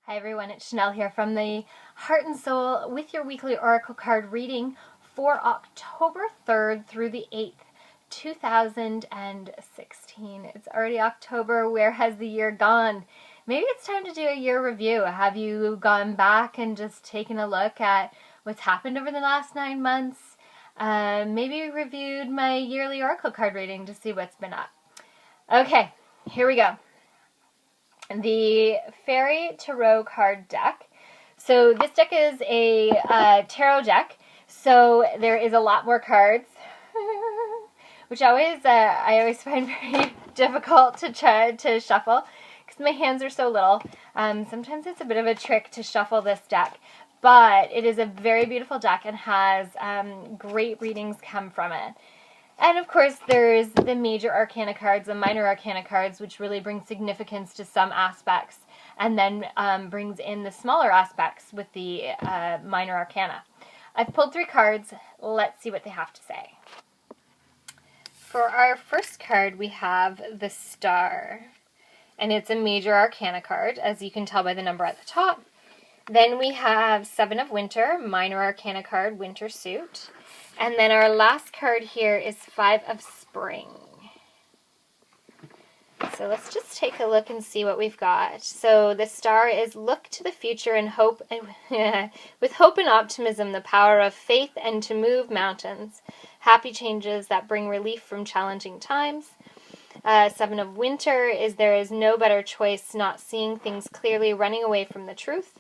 Hi everyone, it's Chanel here from the Heart and Soul with your weekly Oracle card reading for October 3rd through the 8th, 2016. It's already October. Where has the year gone? Maybe it's time to do a year review. Have you gone back and just taken a look at what's happened over the last 9 months? Maybe reviewed my yearly Oracle card reading to see what's been up. Okay, here we go. The Fairy Tarot card deck. So this deck is a tarot deck, so there is a lot more cards, which I always find very difficult to try to shuffle because my hands are so little. Sometimes it's a bit of a trick to shuffle this deck, but it is a very beautiful deck and has great readings come from it. And of course, there's the major arcana cards, the minor arcana cards, which really bring significance to some aspects, and then brings in the smaller aspects with the minor arcana. I've pulled 3 cards. Let's see what they have to say. For our first card, we have the Star, and it's a major arcana card, as you can tell by the number at the top. Then we have 7 of Winter, minor arcana card, Winter Suit. And then our last card here is 5 of Spring. So let's just take a look and see what we've got. So the Star is look to the future and hope, with hope and optimism, the power of faith and to move mountains. Happy changes that bring relief from challenging times. 7 of Winter is there is no better choice, not seeing things clearly, running away from the truth.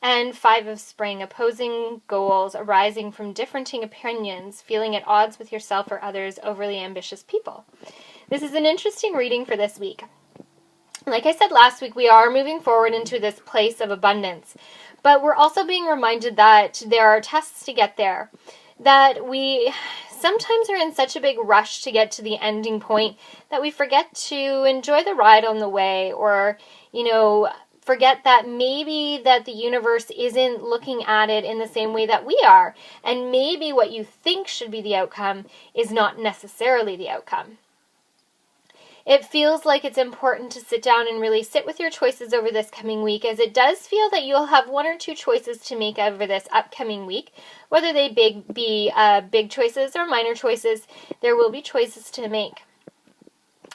And 5 of Spring, opposing goals arising from differing opinions, feeling at odds with yourself or others, overly ambitious people. This is an interesting reading for this week. Like I said last week, we are moving forward into this place of abundance, but we're also being reminded that there are tests to get there, that we sometimes are in such a big rush to get to the ending point that we forget to enjoy the ride on the way, or, forget that maybe that the universe isn't looking at it in the same way that we are. And maybe what you think should be the outcome is not necessarily the outcome. It feels like it's important to sit down and really sit with your choices over this coming week, as it does feel that you'll have 1 or 2 choices to make over this upcoming week. Whether they be big choices or minor choices, there will be choices to make.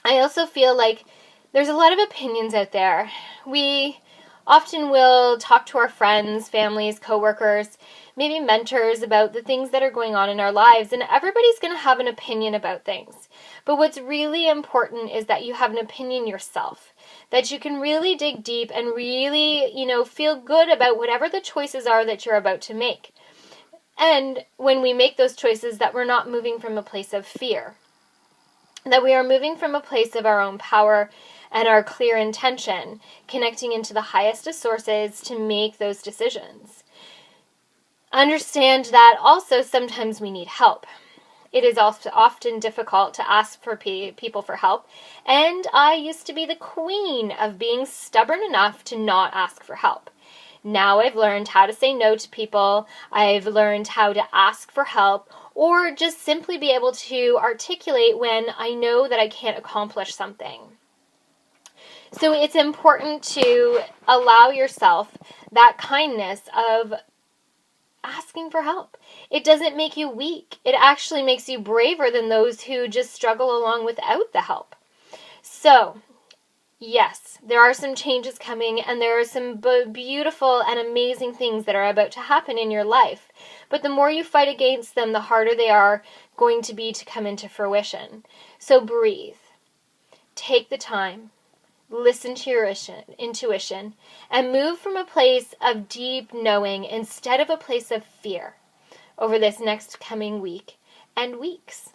I also feel like there's a lot of opinions out there. We often will talk to our friends, families, coworkers, maybe mentors about the things that are going on in our lives, and everybody's going to have an opinion about things. But what's really important is that you have an opinion yourself, that you can really dig deep and really, feel good about whatever the choices are that you're about to make. And when we make those choices, that we're not moving from a place of fear, that we are moving from a place of our own power and our clear intention, connecting into the highest of sources to make those decisions. Understand that also sometimes we need help. It is also often difficult to ask for people for help, and I used to be the queen of being stubborn enough to not ask for help. Now I've learned how to say no to people. I've learned how to ask for help, or just simply be able to articulate when I know that I can't accomplish something. So it's important to allow yourself that kindness of asking for help. It doesn't make you weak. It actually makes you braver than those who just struggle along without the help. So, yes, there are some changes coming, and there are some beautiful and amazing things that are about to happen in your life. But the more you fight against them, the harder they are going to be to come into fruition. So breathe. Take the time. Listen to your intuition, and move from a place of deep knowing instead of a place of fear over this next coming week and weeks.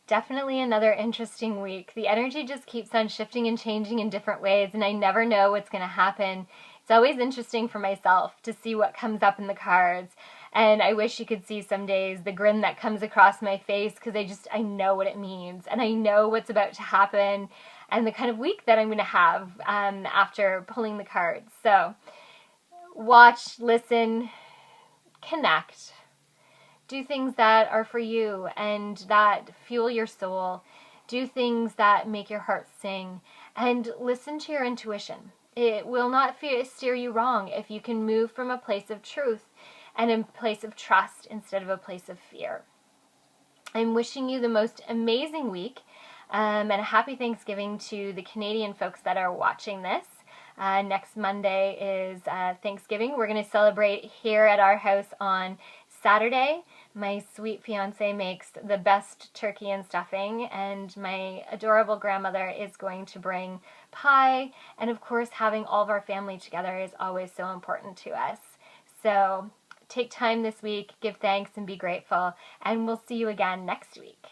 Definitely another interesting week. The energy just keeps on shifting and changing in different ways, and I never know what's going to happen. It's always interesting for myself to see what comes up in the cards, and I wish you could see some days the grin that comes across my face, because I know what it means, and I know what's about to happen, and the kind of week that I'm going to have after pulling the cards. So watch, listen, connect. Do things that are for you and that fuel your soul. Do things that make your heart sing, and listen to your intuition. It will not steer you wrong if you can move from a place of truth and a place of trust instead of a place of fear. I'm wishing you the most amazing week, and a happy Thanksgiving to the Canadian folks that are watching this. Next Monday is Thanksgiving. We're going to celebrate here at our house on Saturday. My sweet fiance makes the best turkey and stuffing, and my adorable grandmother is going to bring pie. And of course, having all of our family together is always so important to us. So take time this week, give thanks, and be grateful. And we'll see you again next week.